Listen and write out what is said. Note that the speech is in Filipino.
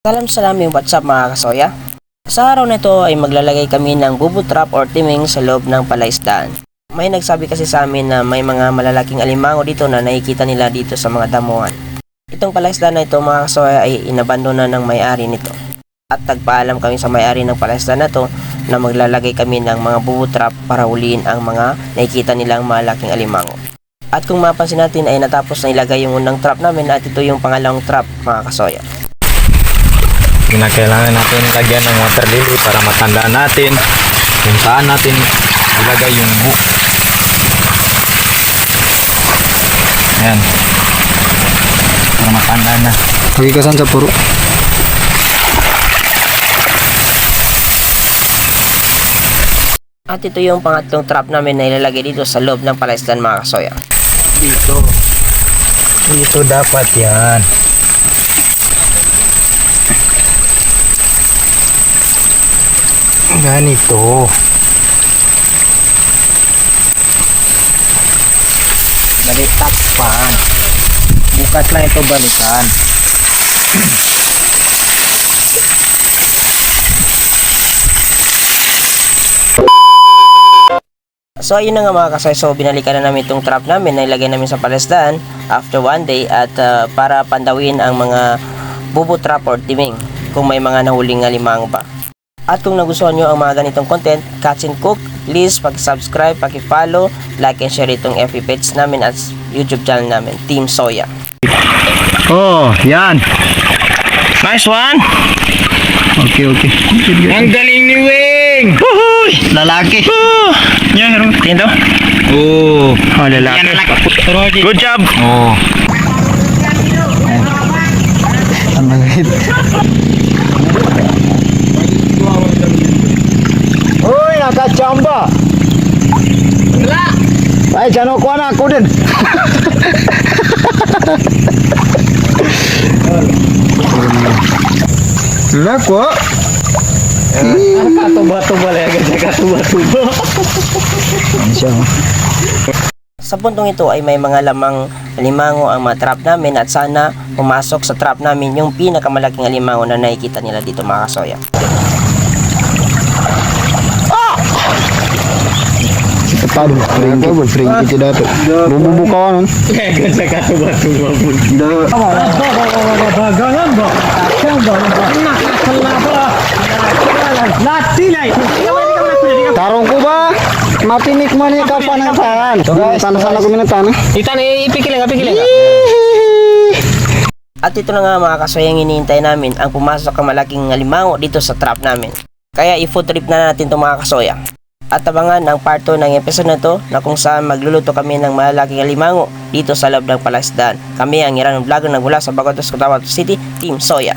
Salam yung WhatsApp mga kasoya. Sa araw na ito ay maglalagay kami ng bubo trap or timing sa loob ng palaisdaan. May nagsabi kasi sa amin na may mga malalaking alimango dito na nakikita nila dito sa mga damuhan. Itong palaisdaan na ito mga kasoya ay inabandona ng may-ari nito. At nagpaalam kami sa may-ari ng palaisdaan na ito na maglalagay kami ng mga bubo trap para huliin ang mga nakikita nilang malaking alimango. At kung mapansin natin ay natapos na ilagay yung unang trap namin at ito yung pangalawang trap mga kasoya. Kailangan natin lagyan ng water lily para matandaan natin kung saan natin ilagay yung hook. Ayan. Para matandaan na. Pagkikasan sa puro. At ito yung pangatlong trap namin na ilalagay dito sa loob ng palaisdaan mga kasoya. Dito dapat yan. Ganito. Balitakpan. Bukas lang ito balikan. So ayun na nga mga kasoy, so binalikan na namin itong trap namin na ilagay namin sa palaisdaan after one day at para pandawin ang mga bubo trap or timing kung may mga nahuling alimango pa. At kung nagustuhan nyo ang mga ganitong content, Catch and Cook, please pag-subscribe, pag-follow, like and share itong FB page namin at YouTube channel namin, Team Soya. Oh, yan. Nice one. Okay. Ang galing ni Wing. Huhuy. Lalaki. Yan, harong. Tingin daw. Oh, lalaki. Yan, lalaki. Good job. Oh. Ang langit. Uy, nakachamba. Wala. Ay, dyan ako na ako din. Wala ko. Katuba-tuba lang. Katuba-tuba. Sa puntong ito ay may mga lamang alimango ang mga trap namin at sana pumasok sa trap namin yung pinakamalaking alimango na nakikita nila dito mga kasoya. Ketado, free kita dato. Bubu kawan. Ganda katuba-tuba pun. Bagangan ba? Tarong ko ba? Matinik man ni kapan ang tangan. Tanah-tanah ko minatan. Itan ipikiling. At ito na nga mga kasoya ang iniintay namin ang pumasok ang malaking alimango dito sa trap namin. Kaya i-food trip na natin itong mga kasoya. At abangan ang part 2 ng episode na to na kung saan magluluto kami ng malalaking alimango dito sa loob ng palaisdaan. Kami ang Iran Vlogger nagmula sa Bagotos, Cotabato City, Team Soya.